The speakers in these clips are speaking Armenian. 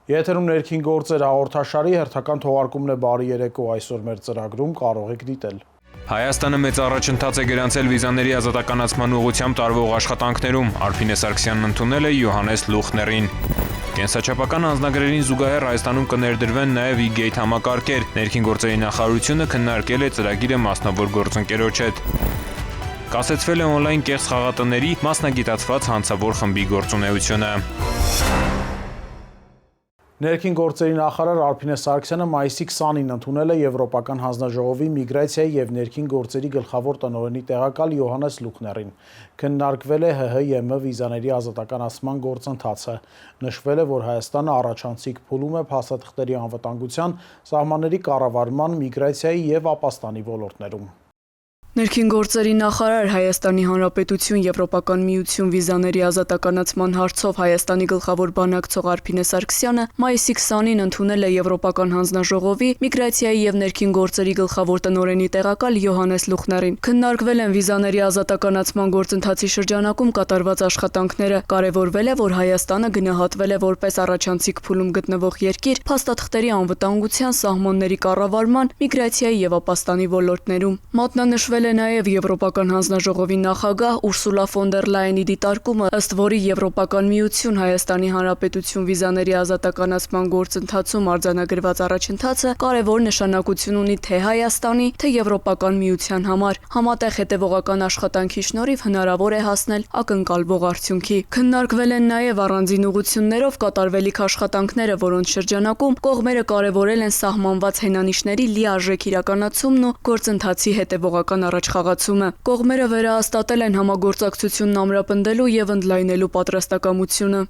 Եթերում ներքին գործեր հաղորդաշարի հերթական թողարկումն է բարի երեկո, այսօր մեր ծրագրում կարող եք դիտել։ Հայաստանը մեծ առաջընթաց է գրանցել վիզաների ազատականացման ուղղությամբ տարվող աշխատանքներում, Արփինե Սարգսյանն ընդունել է Յոհաննես Լուխներին։ Կենսաչափական անձնագրերին զուգահեռ Հայաստանում կներդրվեն նաև e-gate համակարգեր, ներքին գործերի նախարարությունը քննարկել է ծրագիրը մասնավոր գործընկերոջ հետ։ Կասեցվել է օնլայն կեղծ խաղատների մասնագիտացված հանցավոր խմբի գործունեությունը։ Ներքին գործերի նախարար Արփինե Սարգսյանը մայիսի 20-ին ընդունել է Եվրոպական հանձնաժողովի միգրացիայի և ներքին գործերի գլխավոր տնօրենի տեղակալ Յոհաննես Լուխներին։ Քննարկվել է ՀՀ-ԵՄ վիզաների ազատականացման գործընթացը։ Նշվել է, որ Հայաստանը առաջանցիկ փուլում է փաստաթղթերի անվտանգության, սահմանների կառավարման, միգրացիայի և ապաստանի ոլորտներում։ Ներքին գործերի նախարար Հայաստանի Հանրապետություն Եվրոպական միություն վիզաների ազատականացման հարցով Հայաստանի գլխավոր բանակցող Արփինե Սարգսյանը մայիսի 20-ին ընդունել է Եվրոպական հանձնաժողովի միգրացիայի և ներքին գործերի գլխավոր տնօրենի տեղակալ Յոհաննես Լուխներին։ Քննարկվել են վիզաների ազատականացման գործընթացի շրջանակում կատարված աշխատանքները։ Կարևորվել է, որ Հայաստանը գնահատվել է որպես առաջանցիկ փուլում գտնվող երկիր փաստաթղթերի անվտանգության, սահմանների կառավարման, միգրացիայի և ապաստանի ոլորտներում։ Մատնանշվել է նաև Եվրոպական հանձնաժողովի նախագահ Ուրսուլա ֆոն դեր Լայենի դիտարկումը, ըստ որի Եվրոպական միություն Հայաստանի Հանրապետություն վիզաների ազատականացման գործընթացում արձանագրված առաջընթացը կարևոր նշանակություն ունի թե Հայաստանի, թե Եվրոպական միության համար։ Համատեղ հետևողական աշխատանքի շնորհիվ հնարավոր է հասնել ակնկալվող արդյունքի։ Քննարկվել են նաև առանձին ուղղություններով կատարվելիք աշխատանքները, որոնց շրջանակում կողմերը կարևորել են սահմանված հենանիշների լիարժեք իրականացումն ու գործընթացի հետևողական առաջխաղացումը։ Կողմերը վերահաստատել են համագործակցությունն ամրապնդելու և ընդլայնելու պատրաստակամությունը։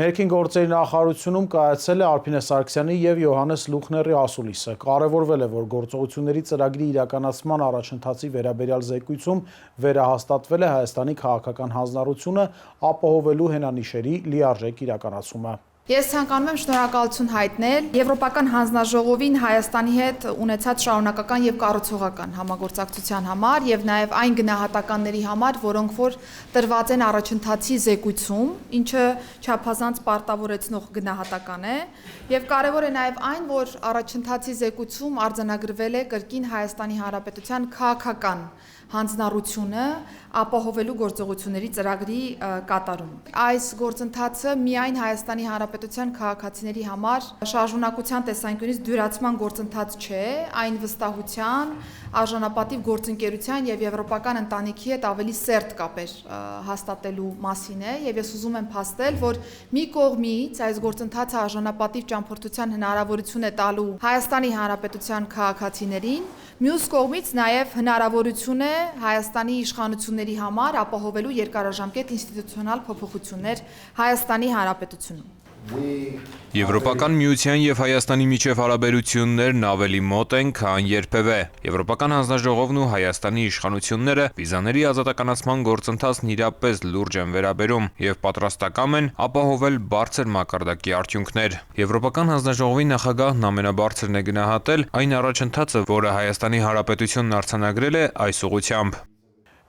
Ներքին գործերի նախարարությունում կայացել է Արփինե Սարգսյանի և Յոհաննես Լուխների ասուլիսը։ Կարևորվել է, որ գործողությունների ծրագրի իրականացման առաջընթացի վերաբերյալ զեկույցում վերահաստատվել է Հայաստանի քաղաքական հանձնառությունը ապահովելու հենանիշերի լիարժեք իրականացումը։ Ես ցանկանում եմ շնորհակալություն հայտնել Եվրոպական հանձնաժողովին Հայաստանի հետ ունեցած շարունակական եւ կառուցողական համագործակցության համար եւ նաեւ այն գնահատականների համար, որոնք որ տրված են առաջընթացի զեկույցում, ինչը չափազանց պարտավորեցնող գնահատական է, եւ կարեւոր է նաեւ այն, որ առաջընթացի զեկույցում արձանագրվել է կրկին Հայաստանի Հանրապետության քաղաքական հանձնառությունը ապահովելու գործողությունների ծրագրի կատարում։ Այս գործընթացը միայն Հայաստանի Հանրապետության քաղաքացիների համար շարժունակության տեսանկյունից դյուրացման գործընթաց չէ, այն վստահության, արժանապատիվ գործընկերության եւ եվրոպական ընտանիքի հետ ավելի սերտ կապեր հաստատելու մասին է, եւ ես ուզում եմ փաստել, որ մի կողմից այս գործընթացը արժանապատիվ ճամփորդության հնարավորություն է տալու Հայաստանի Հանրապետության քաղաքացիներին, մյուս կողմից նաեւ հնարավորություն է Հայաստանի իշխանությունների համար ապահովելու երկարաժամկետ ինստիտուցիոնալ փոփոխություններ Հայաստանի Հանրապետությունում։ Եվրոպական միության և Հայաստանի միջև հարաբերություններն ավելի մոտ են, քան երբևէ։ Եվրոպական հանձնաժողովն ու Հայաստանի իշխանությունները վիզաների ազատականացման գործընթացն իրապես լուրջ են վերաբերում և պատրաստակամ են ապահովել բարձր մակարդակի արդյունքներ։ Եվրոպական հանձնաժողովի նախագահն ամենաբարձրն է գնահատել այն առաջընթացը, որը Հայաստանի Հանրապետությունն արձանագրել է այս ուղղությամբ։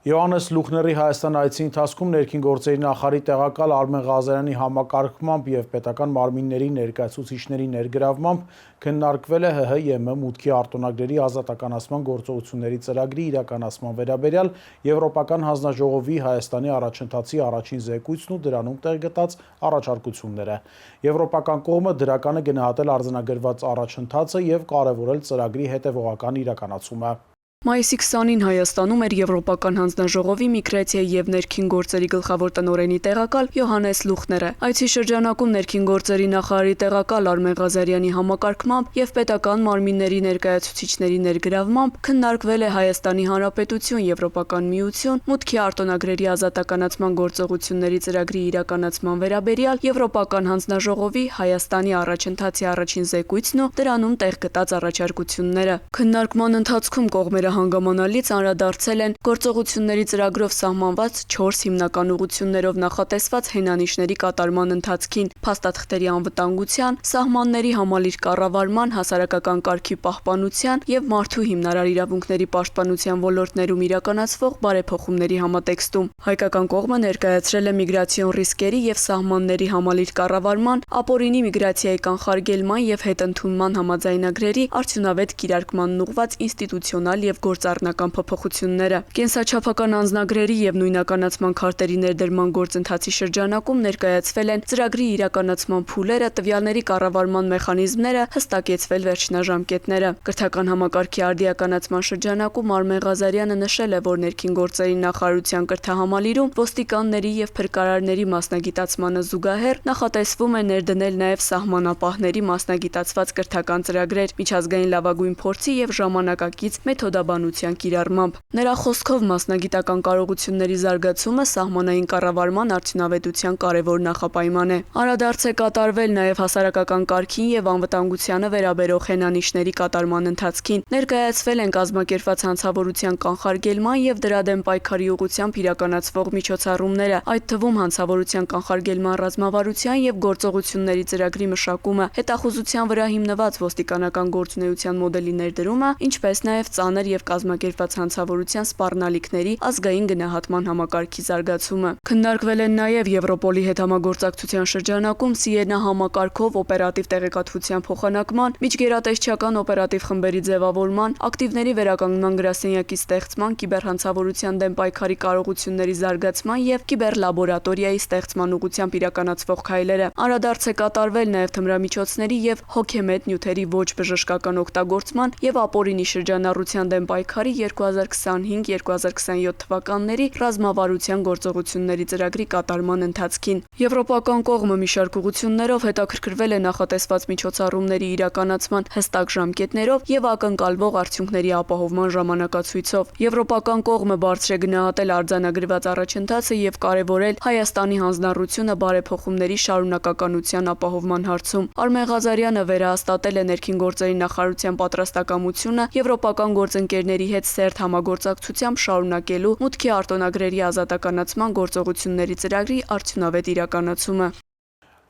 Յոհաննես Լուխների Հայաստան այցի ընթացքում ներքին գործերի նախարարի տեղակալ Արմեն Ղազարյանի համակարգմամբ և պետական մարմինների ներկայացուցիչների ներգրավմամբ քննարկվել է ՀՀ-ԵՄ մուտքի արտոնագրերի ազատականացման գործողությունների ծրագրի իրականացման վերաբերյալ Եվրոպական հանձնաժողովի Հայաստանի առաջընթացի առաջին զեկույցն ու դրանում տեղ գտած առաջարկությունները։ Եվրոպական կողմը դրական է գնահատել արձանագրված առաջընթացը և կարևորել ծրագրի հետևողական իրականացումը։ Մայիսի 20-ին Հայաստանում էր Եվրոպական հանձնաժողովի միգրացիայի և ներքին գործերի գլխավոր տնօրենի տեղակալ Յոհաննես Լուխները։ Այցի շրջանակում ներքին գործերի նախարարի տեղակալ Արմեն Ղազարյանի համակարգմամբ և պետական մարմինների ներկայացուցիչների ներգրավմամբ քննարկվել է Հայաստանի Հանրապետություն Եվրոպական միություն մուտքի արտոնագրերի ազատականացման գործողությունների ծրագրի իրականացման վերաբերյալ Եվրոպական հանձնաժողովի Հայաստանի առաջընթացի առաջին զեկույցն ու դրանում տեղ գտած առաջարկությունները։ Քննարկման ընթացքում կողմերը հանգամանալից անդրադարձել են գործողությունների ծրագրով սահմանված 4 հիմնական ուղղություններով նախատեսված հենանիշների կատարման ընթացքին, փաստաթղթերի անվտանգության, սահմանների համալիր կառավարման, հասարակական կարգի պահպանության եւ մարդու հիմնարար իրավունքների պաշտպանության ոլորտներում իրականացվող բարեփոխումների համատեքստում։ Հայկական կողմը ներկայացրել է միգրացիոն ռիսկերի եւ սահմանների համալիր կառավարման, ապօրինի միգրացիայի կանխարգելման եւ հետընդունման համաձայնագրերի արդյունավետ կիրարկմանն ուղղված ինստիտուցիոնալ եւ գործառնական փոփոխությունները։ Կենսաչափական անձնագրերի եւ նույնականացման քարտերի ներդրման գործընթացի շրջանակում ներկայացվել են ծրագրի իրականացման փուլերը, տվյալների կառավարման մեխանիզմները, հստակեցվել վերջնաժամկետները։ Կրթական համակարգի արդիականացման շրջանակում Արմեն Ղազարյանը նշել է, որ ներքին գործերի նախարարության կրթահամալիրում ոստիկանների եւ փրկարարների մասնագիտացմանը զուգահեռ նախատեսվում է ներդնել նաեւ սահմանապահների մասնագիտացված կրթական ծրագրեր միջազգային լավագույն փորձի եւ ժամանակակից մեթոդաբանության կիրառմամբ։ Նրա խոսքով մասնագիտական կարողությունների զարգացումը սահմանային կառավարման արդյունավետության կարևոր նախապայման է։ Անդրադարձ է կատարվել նաեւ հասարակական կարգին եւ անվտանգությանը վերաբերող հենանիշների կատարման ընթացքին։ Ներկայացվել են կազմակերպված հանցավորության կանխարգելման եւ դրա դեմ պայքարի ուղղությամբ իրականացվող միջոցառումները, այդ թվում հանցավորության կանխարգելման ռազմավարության եւ գործողությունների ծրագրի մշակումը, հետախուզության վրա հիմնված ոստիկանական գործունեության մոդելի ներդրումը, ինչպես նաեւ ծանր եւ կազմակերպված հանցավորության սպառնալիքների ազգային գնահատման համակարգի զարգացումը։ Քննարկվել են նաեւ Եվրոպոլի հետ համագործակցության շրջանակում Սիենա համակարգով օպերատիվ տեղեկատվության փոխանակման, միջգերատեսչական օպերատիվ խմբերի ձևավորման, ակտիվների վերականգնման գրասենյակի ստեղծման, կիբերհանցավորության դեմ պայքարի կարողությունների զարգացման եւ կիբերլաբորատորիայի ստեղծման ուղղությամբ իրականացվող քայլերը։ Անդրադարձ է կատարվել նաեւ թմրամիջոցների եւ հոգեմետ նյութերի ոչ բժշկական օգտագործման եւ ապօրինի շրջանառության դեմ պայքարի 2025-2027 թվականների ռազմավարության գործողությունների ծրագրի կատարման ընթացքին։ Եվրոպական կողմը մի շարք ուղղություններով հետաքրքրվել է նախատեսված միջոցառումների իրականացման հստակ ժամկետներով եւ ակնկալվող արդյունքների ապահովման ժամանակացույցով։ Եվրոպական կողմը բարձր է գնահատել արձանագրված առաջընթացը եւ կարեւորել Հայաստանի հանձնառությունը բարեփոխումների շարունակականության ապահովման հարցում։ Արմեն Ղազարյանը վերահաստատել է ներքին գործերի նախարարության պատրաստակամությունը եվրոպական գործընկերների հետ սերտ համագործակցությամբ շարունակելու մուտքի արտոնագրերի ազատականացման գործողությունների ծրագրի արդյունավետ իրականացումը։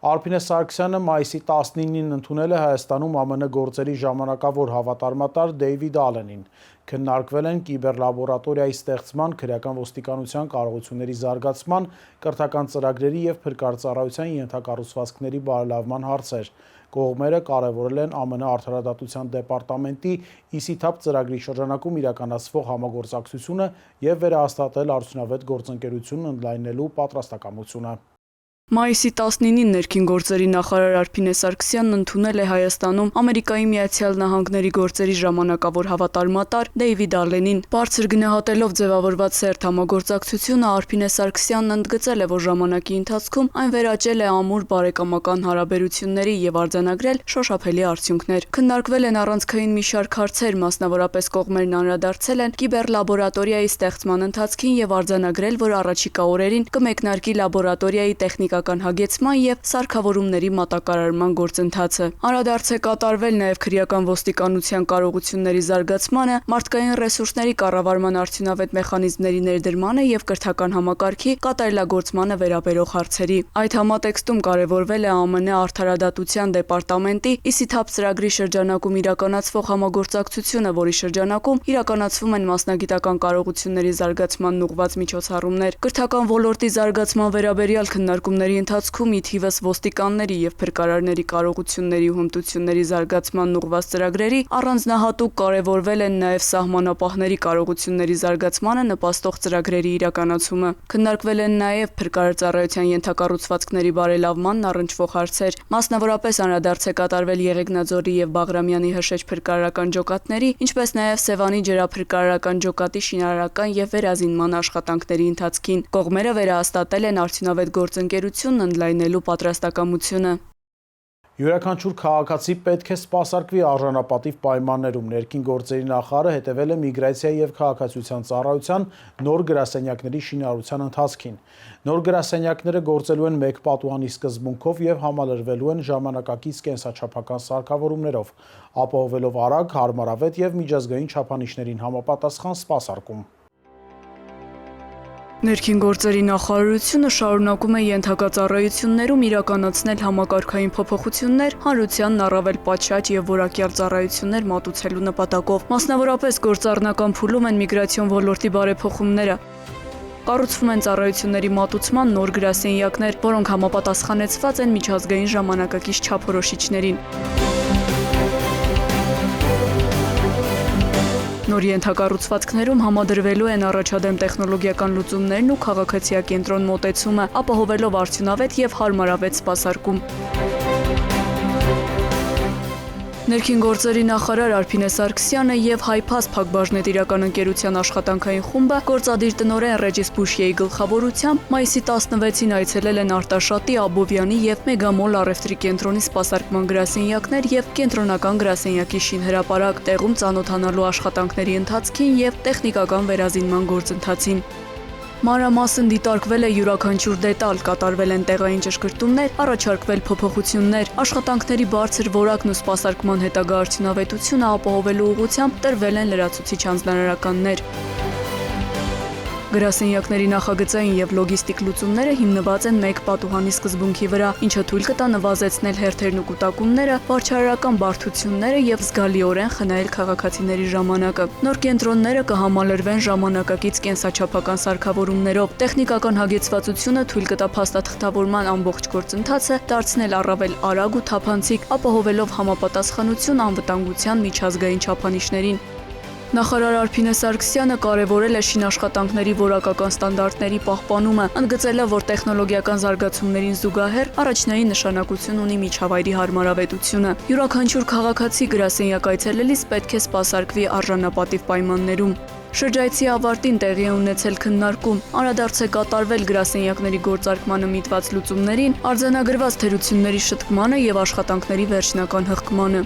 Արփինե Սարգսյանը մայիսի 19-ին ընդունել է Հայաստանում ԱՄՆ գործերի ժամանակավոր հավատարմատար Դեյվիդ Ալենին։ Քննարկվել են կիբերլաբորատորիայի ստեղծման, քրեական ոստիկանության կարողությունների զարգացման, կրթական ծրագրերի եւ փրկարծառայության ենթակառուցվածքների բարելավման հարցեր։ Կողմերը կարևորել են ԱՄՆ Արդարադատության դեպարտամենտի ISITAP ծրագրի շրջանակում իրականացվող համագործակցությունը եւ վերահաստատել արդյունավետ գործընկերություն ընդլայնելու պատրաստակամությունը։ Մայիսի 19-ին ներքին գործերի նախարար Արփինե Սարգսյանն ընդունել է Հայաստանում Ամերիկայի Միացյալ Նահանգների գործերի ժամանակավոր հավատարմատար Դեյվիդ Ալենին։ Բարձր գնահատելով ձևավորված սերտ համագործակցությունը Արփինե Սարգսյանն ընդգծել է, որ ժամանակի ընթացքում այն վերաճել է ամուր բարեկամական հարաբերությունների եւ արձանագրել շոշափելի արդյունքներ։ Քննարկվել են առանցքային մի շարք հարցեր, մասնավորապես կողմերն անդրադարձել են կիբերլաբորատորիայի ստեղծման ընթացքին եւ արձանագրել, որ առաջիկա օրերին կմեկնարկի լաբորատորիայի տեխնիկական հագեցման եւ սարքավորումների մատակարարման գործընթացը։ Անդրադարձ է կատարվել նաեւ քրեական ոստիկանության կարողությունների զարգացմանը, մարդկային ռեսուրսների կառավարման արդյունավետ մեխանիզմների ներդրմանը եւ կրթական համակարգի կատարելագործմանը վերաբերող հարցերի։ Այդ համատեքստում կարևորվել է ԱՄՆ Արդարադատության դեպարտամենտի ISITAP ծրագրի շրջանակում իրականացվող համագործակցությունը, որի շրջանակում իրականացվում են մասնագիտական կարողությունների զարգացմանն ուղղված միջոցառումներ։ Կրթական ոլորտի զարգացման վերաբերյալ քննարկումների ընթացքում ի թիվս ոստիկանների եւ փրկարարների կարողությունների ու հմտությունների զարգացմանն ուղղված ծրագրերի առանձնահատուկ կարևորվել են նաեւ սահմանապահների կարողությունների զարգացմանը նպաստող ծրագրերի իրականացումը։ Քննարկվել են նաեւ փրկարարծառայության ենթակառուցվածքների բարելավմանն առնչվող հարցեր։ Մասնավորապես անդրադարձ է կատարվել Եղեգնաձորի եւ Բաղրամյանի հրշեջ փրկարարական ջոկատների, ինչպես նաեւ Սևանի ջրափրկարարական ջոկատի շինարարական եւ վերազինման աշխատանքների ընթացքին։ Կողմերը վերահաստատել են արդյունավետ գործընկերությունն ընդլայնելու պատրաստակամությունը։ Յուրաքանչյուր քաղաքացի պետք է սպասարկվի արժանապատիվ պայմաններում։ Ներքին գործերի նախարարը հետևել է միգրացիայի եւ քաղաքացիության ծառայության նոր գրասենյակների շինարարության ընթացքին։ Նոր գրասենյակները գործելու են 1 պատուհանի սկզբունքով եւ համալրվելու են ժամանակակից կենսաչափական սարքավորումներով, ապահովելով արագ, հարմարավետ եւ միջազգային չափանիշներին համապատասխան սպասարկում։ Ներքին գործերի նախարարությունը շարունակում է ենթակածառայություններում իրականացնել համակարգային փոփոխություններ, հանրությանն առավել պատշաճ եւ որակյալ ծառայություններ մատուցելու նպատակով։ Մասնավորապես գործառնական փուլում են միգրացիոն ոլորտի բարեփոխումները։ Կառուցվում են ծառայությունների մատուցման նոր գրասենյակներ, որոնք համապատասխանեցված են միջազգային ժամանակակից չափորոշիչներին։ Նոր ենթակառուցվածքներում համադրվելու են առաջադեմ տեխնոլոգիական լուծումներն ու քաղաքացիակենտրոն մոտեցումը, ապահովելով արդյունավետ եւ հարմարավետ սպասարկում։ Ներքին գործերի նախարար Արփինե Սարգսյանը եւ Հայփաս Փակbaşնետիրական ընկերության աշխատանքային խումբը գործադիր տնօրեն Ռեջիս Բուշիեի գլխավորությամբ մայիսի 16-ին այցելել են Արտաշատի, Աբովյանի եւ Մեգամոլ առևտրի կենտրոնի սպասարկման գրասենյակներ եւ կենտրոնական գրասենյակի շինհրապարակ, տեղում ծանոթանալու աշխատանքների ընթացքին եւ տեխնիկական վերազինման գործընթացին։ Մանրամասն դիտարկվել է յուրաքանչյուր դետալ, կատարվել են տեղային ճշգրտումներ, առաջարկվել փոփոխություններ, աշխատանքների բարձր որակն ու սպասարկման հետագա արդյունավետությունը ապահովելու ուղղությամբ տրվել են լրացուցիչ հանձնարարականներ։ Գրասենյակների նախագծային եւ լոգիստիկ լուծումները հիմնված են 1 պատուհանի սկզբունքի վրա, ինչը թույլ կտա նվազեցնել հերթերն ու կուտակումները, վարչարարական բարդությունները եւ զգալիորեն խնայել քաղաքացիների ժամանակը։ Նոր կենտրոնները կհամալրվեն ժամանակակից կենսաչափական սարքավորումներով, տեխնիկական հագեցվածությունը թույլ կտա փաստաթղթավորման ամբողջ գործընթացը դարձնել առավել արագ ու թափանցիկ, ապահովելով համապատասխանություն անվտանգության միջազգային չափանիշներին։ Նախարար Արփինե Սարգսյանը կարևորել է շինաշխատանքների որակական ստանդարտների պահպանումը, ընդգծելով, որ տեխնոլոգիական զարգացումներին զուգահեռ առաջնային նշանակություն ունի միջավայրի հարմարավետությունը։ Յուրաքանչյուր քաղաքացի գրասենյակ այցելելիս պետք է սպասարկվի արժանապատիվ պայմաններում։ Շրջայցի ավարտին տեղի է ունեցել քննարկում, անդրադարձ է կատարվել գրասենյակների գործարկմանը միտված լուծումներին, արձանագրված թերությունների շտկմանը եւ աշխատանքների վերջնական հղկմանը։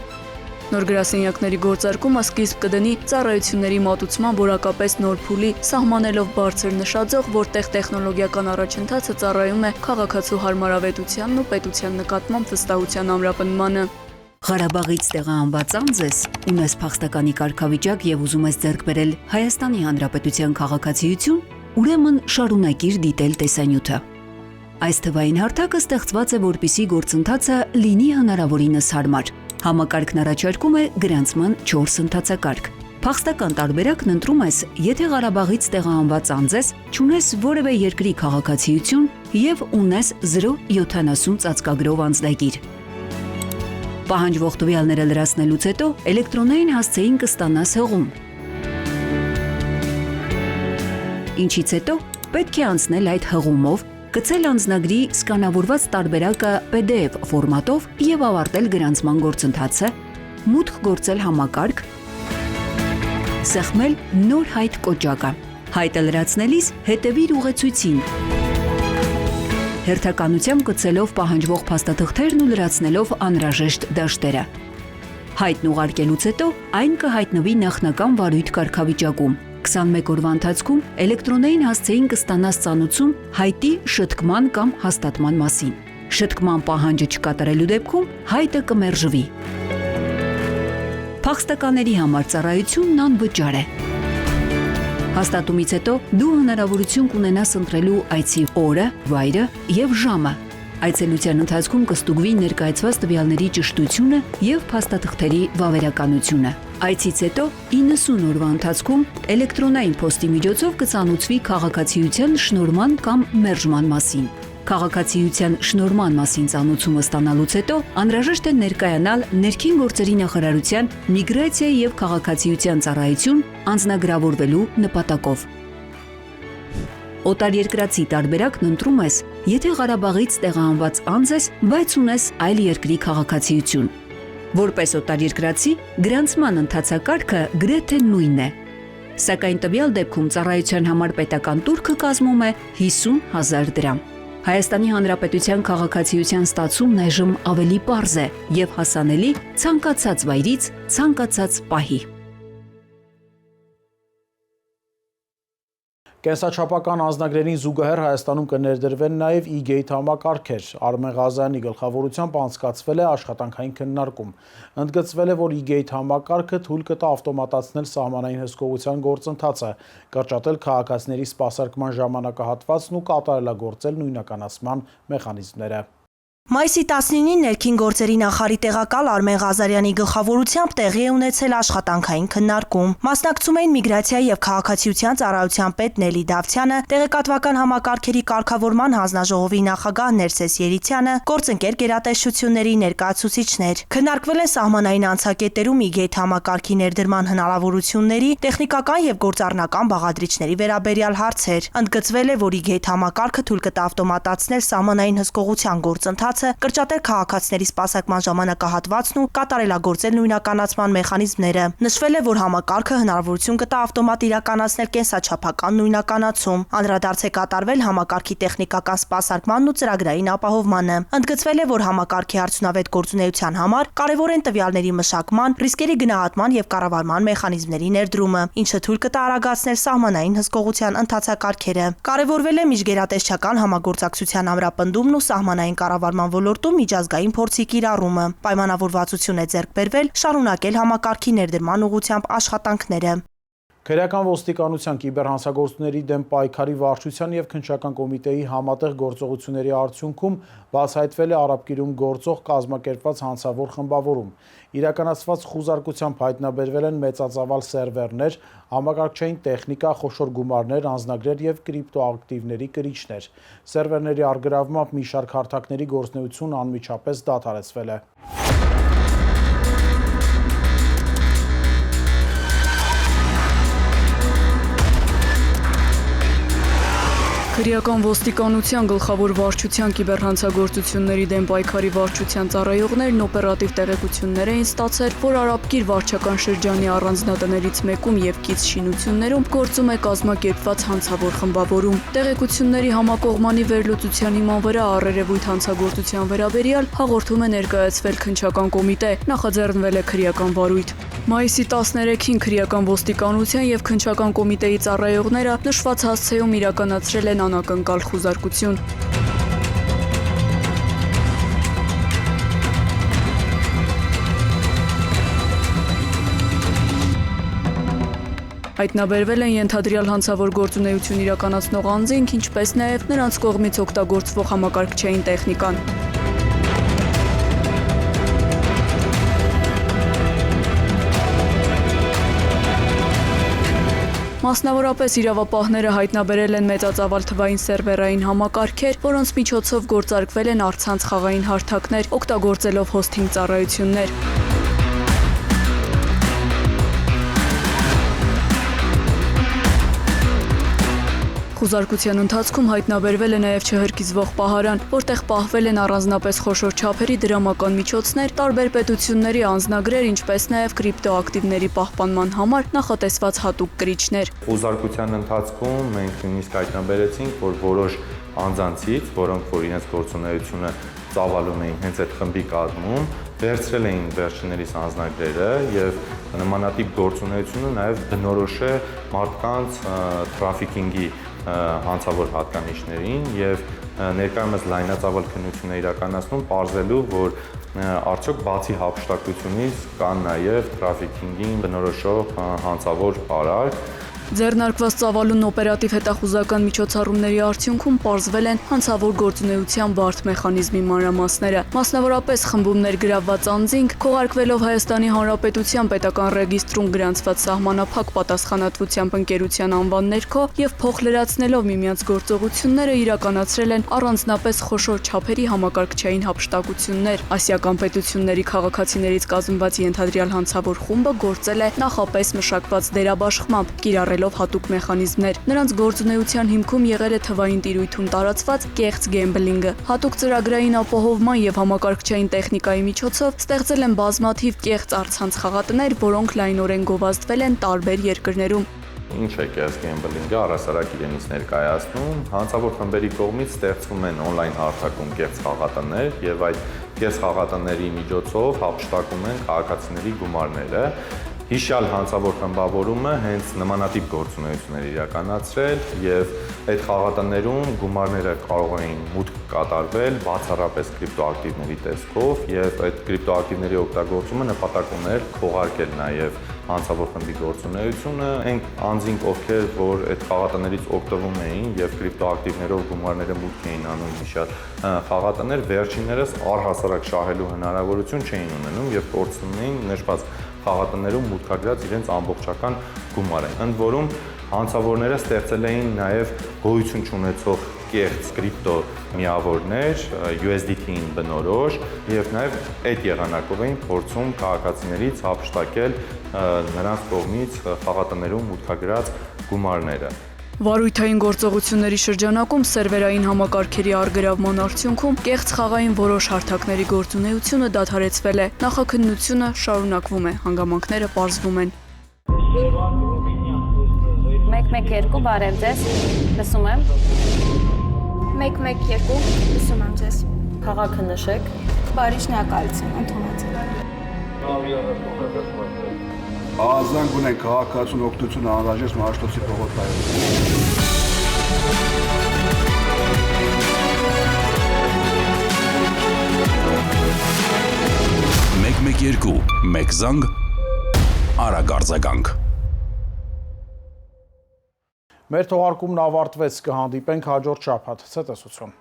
Նոր գրասենյակների գործարկումը սկիզբ կդնի ծառայությունների մատուցման որակապես նոր փուլի, սահմանելով բարձր նշաձող, որտեղ տեխնոլոգիական առաջընթացը ծառայում է քաղաքացու հարմարավետությանն ու պետության նկատմամբ վստահության ամրապնդմանը։ Ղարաբաղից տեղահանված անձ, ունես փախստականի կարգավիճակ եւ ուզում ես ձեռք բերել Հայաստանի Հանրապետության քաղաքացիություն, ուրեմն շարունակիր դիտել տեսանյութը։ Այս թվային հարթակը ստեղծված է, որպիսի գործընթացը լինի հնարավորինս հարմար։ Համակարգն առաջարկում է գրանցման 4 ընթացակարգ։ Փախստական տարբերակն ընտրում ես, եթե Ղարաբաղից տեղահանված անձ ես, չունես որևէ երկրի քաղաքացիություն եւ ունես 070 ծածկագրով անձնագիր։ Պահանջվող տվյալները լրացնելուց հետո էլեկտրոնային հասցեին կստանաս հղում։ Ինչից հետո պետք է անցնել այդ հղումով, գցել անձնագրի սկանավորված տարբերակը PDF ֆորմատով եւ ավարտել գրանցման գործընթացը, մուտք գործել համակարգ, սեղմել նոր հայտ կոճակը։ Հայտը լրացնելիս հետևիր ուղեցույցին։ Հերթականությամբ գցելով պահանջվող փաստաթղթերն ու լրացնելով անհրաժեշտ դաշտերը։ Հայտն ուղարկելուց հետո այն կհայտնվի նախնական վարույթ կարգավիճակում։ 21 օրվա ընթացքում էլեկտրոնային հասցեին կստանաս ծանուցում հայտի շտկման կամ հաստատման մասին։ Շտկման պահանջը չկատարելու դեպքում հայտը կմերժվի։ Փախստականների համար ծառայությունն անվճար է։ Հաստատումից հետո դու հնարավորություն կունենաս ընտրելու այցի օրը, վայրը եւ ժամը։ Այցելության ընթացքում կստուգվի ներկայացված տվյալների ճշտությունը եւ փաստաթղթերի վավերականությունը։ Այցից հետո 90 օրվա ընթացքում էլեկտրոնային փոստի միջոցով կծանուցվի քաղաքացիության շնորհման կամ մերժման մասին։ Քաղաքացիության շնորհման մասին ծանուցումը ստանալուց հետո անհրաժեշտ է ներկայանալ Ներքին գործերի նախարարության միգրացիայի եւ քաղաքացիության ծառայություն անձնագրավորվելու նպատակով։ Օտարերկրացի տարբերակն ընտրում ես, եթե Ղարաբաղից տեղահանված անձ ես, բայց ունես այլ երկրի քաղաքացիություն։ Որպես օտարերկրացի, գրանցման ընթացակարգը գրեթե նույնն է։ Սակայն տվյալ դեպքում ծառայության համար պետական տուրքը կազմում է 50,000 դրամ։ Հայաստանի Հանրապետության քաղաքացիության ստացումն այժմ ավելի պարզ է եւ հասանելի ցանկացած վայրից, ցանկացած պահի։ Կենսաչափական անձնագրերին զուգահեռ Հայաստանում կներդրվեն նաև e-gate համակարգեր։ Արմեն Ղազարյանի գլխավորությամբ անցկացվել է աշխատանքային քննարկում։ Ընդգծվել է, որ e-gate համակարգը թույլ կտա ավտոմատացնել սահմանային հսկողության գործընթացը, կրճատել քաղաքացիների սպասարկման ժամանակահատվածն ու կատարելագործել նույնականացման մեխանիզմները։ Մայիսի 19-ին ներքին գործերի նախարարի տեղակալ Արմեն Ղազարյանի գլխավորությամբ տեղի է ունեցել աշխատանքային քննարկում։ Մասնակցում էին միգրացիայի եւ քաղաքացիության ծառայության պետ Նելի Դավթյանը, տեղեկատվական համակարգերի կարգավորման հանձնաժողովի նախագահ Ներսես Երիցյանը, գործընկեր գերատեսչությունների ներկայացուցիչներ։ Քննարկվել են սահմանային անցակետերում e-gate համակարգի ներդրման հնարավորությունների, տեխնիկական եւ գործառնական բաղադրիչների վերաբերյալ հարցեր։ Ընդգծվել է, որ e-gate համակարգը թույլ կտա ավտոմատացնել սահմանային հսկողության գործընթացը, կրճատել քաղաքացիների սպասարկման ժամանակահատվածն ու կատարելագործել նույնականացման մեխանիզմները։ Նշվել է, որ համակարգը հնարավորություն կտա ավտոմատ իրականացնել կենսաչափական նույնականացում։ Անդրադարձ է կատարվել համակարգի տեխնիկական սպասարկմանն ու ծրագրային ապահովմանը։ Ընդգծվել է, որ համակարգի արդյունավետ գործունեության համար կարևոր են տվյալների մշակման, ռիսկերի գնահատման եւ կառավարման մեխանիզմների ներդրումը, ինչը թույլ կտա արագացնել սահմանային հսկողության ընթացակարգերը։ Կարևորվել է միջգերատեսչական համագործակցության ամրապնդումն ու սահմանային կառավարման ոլորտում միջազգային փորձի կիրառումը։ Պայմանավորվածություն է ձեռք բերվել շարունակել համակարգի ներդրման ուղղությամբ աշխատանքները։ Քրեական ոստիկանության կիբերհանցագործությունների դեմ պայքարի վարչության եւ քննչական կոմիտեի համատեղ գործողությունների արդյունքում բացահայտվել է Արաբկիրում գործող կազմակերպված հանցավոր խմբավորում։ Իրականացված խուզարկությամբ հայտնաբերվել են մեծածավալ սերվերներ, համակարգչային տեխնիկա, խոշոր գումարներ, անձնագրեր եւ կրիպտոակտիվների կրիչներ։ Սերվերների առգրավմամբ մի շարք հարթակների գործունեություն անմիջապես դադարեցվել է։ Քրեական ոստիկանության գլխավոր վարչության կիբերհանցագործությունների դեմ պայքարի վարչության ծառայողներն օպերատիվ տեղեկություններ էին ստացել, որ Արաբկիր վարչական շրջանի առանձնատներից մեկում եւ կից շինություններում գործում է կազմակերպված հանցավոր խմբավորում։ Տեղեկությունների համակողմանի վերլուծության հիման վրա առերևույթ հանցագործության վերաբերյալ հաղորդում է ներկայացվել քննչական կոմիտե, նախաձեռնվել է քրեական վարույթ։ Մայիսի 13-ին քրեական ոստիկանության եւ քննչական կոմիտեի ծառայողները նշված հասցեում իրականացրել են անակնկալ խուզարկություն։ Հայտնաբերվել են ենթադրյալ հանցավոր գործունեություն իրականացնող անձինք, ինչպես նաև նրանց կողմից օգտագործվող համակարգչային տեխնիկան։ Մասնավորապես իրավապահները հայտնաբերել են մեծածավալ թվային սերվերային համակարգեր, որոնց միջոցով գործարկվել են առցանց խաղային հարթակներ, օգտագործելով հոսթինգ ծառայություններ։ Խուզարկության ընթացքում հայտնաբերվել է նաև չհրկիզվող պահարան, որտեղ պահվել են առանձնապես խոշոր չափերի դրամական միջոցներ, տարբեր պետությունների անձնագրեր, ինչպես նաև կրիպտոակտիվների պահպանման համար նախատեսված հատուկ կրիչներ։ Խուզարկության ընթացքում մենք նույնիսկ հայտնաբերեցինք, որ որոշ անձանցից, որոնք որ իրենց գործունեությունը ծավալում էին հենց այդ խմբի կազմում, վերցրել էին վերջիններիս անձնագրերը եւ նմանատիպ գործունեությունը նաև բնորոշ է մարդկանց թրաֆիքինգի հանցավոր հատկանիշներին եւ ներկայումս լայնածավալ քննություն է իրականացնում պարզելու, որ արդյոք բացի հափշտակությունից կան նաեւ թրաֆիքինգին բնորոշող հանցավոր արարք։ Ձեռնարկված ծավալուն օպերատիվ հետախուզական միջոցառումների արդյունքում պարզվել են հանցավոր գործունեության բարդ մեխանիզմի մանրամասները։ Մասնավորապես խմբում ներգրավված անձինք քողարկվելով Հայաստանի Հանրապետության պետական ռեգիստրում գրանցված սահմանափակ պատասխանատվությամբ ընկերության անվան ներքո եւ փող լրացնելով միմյանց գործողությունները իրականացրել են առանձնապես խոշոր չափերի համակարգչային հափշտակություններ։ Ասիական պետությունների քաղաքացիներից կազմված ենթադրյալ հանցավոր խումբը գործել է նախապես մշակված դերաբաշխմամբ, կիրառելով հատուկ մեխանիզմներ։ Նրանց գործունեության հիմքում եղել է թվային տիրույթում տարածված կեղծ գեմբլինգը։ Հատուկ ծրագրային ապահովման եւ համակարգչային տեխնիկայի միջոցով ստեղծել են բազմաթիվ կեղծ առցանց խաղատներ, որոնք լայնորեն գովազդվել են տարբեր երկրներում։ Ինչ է կեղծ գեմբլինգը, առհասարակ իրենից ներկայացնում, հանցավոր խմբերի կողմից ստեղծվում են on-line հարթակում կեղծ խաղատներ եւ այդ կեղծ խաղատների միջոցով հափշտակում են քաղաքացիների գումարները։ Հիշյալ հանցավոր խմբավորումը հենց նմանատիպ գործունեություններ իրականացրել եւ այդ խաղատներում գումարները կարող էին մուտք կատարվել բացառապես կրիպտոակտիվների տեսքով եւ այդ կրիպտոակտիվների օգտագործումը նպատակ ուներ քողարկել նաեւ հանցավոր խմբի գործունեությունը, այն անձինք, ովքեր որ այդ խաղատներից օգտվում էին եւ կրիպտոակտիվներով գումարները մուտք էին անում հիշյալ խաղատներ, վերջիններս առհասարակ շահելու հնարավորություն չէին ունենում եւ կորցնում էին նշված խաղատներում մուտքագրած իրենց ամբողջական գումարը։ Ընդ որում հանցավորները ստեղծել էին նաեւ գոյություն չունեցող կեղծ կրիպտո միավորներ, USDT-ին բնորոշ եւ նաեւ այդ եղանակով էին փորձում քաղաքացիներից հափշտակել նրանց կողմից խաղատներում մուտքագրած գումարները։ Վարույթային գործողությունների շրջանակում սերվերային համակարգերի առգրավման արդյունքում կեղծ խաղային որոշ հարթակների գործունեությունը դադարեցվել է, նախաքննությունը շարունակվում է, հանգամանքները պարզվում են։ 112 բարև ձեզ, լսում եմ։ 112 լսում եմ ձեզ։ Քաղաքը նշեք։ Բարի շնորհակալություն, ընդունած։ Ազանգ ունենք քաղաքացուն օգնություն անհրաժեշտ Մաշտոցի փողոցայում։ 112 մեկ զանգ արագ արձագանք։ Մեր թողարկումն ավարտվեց, կհանդիպենք հաջորդ շաբաթ։ Ցտեսություն։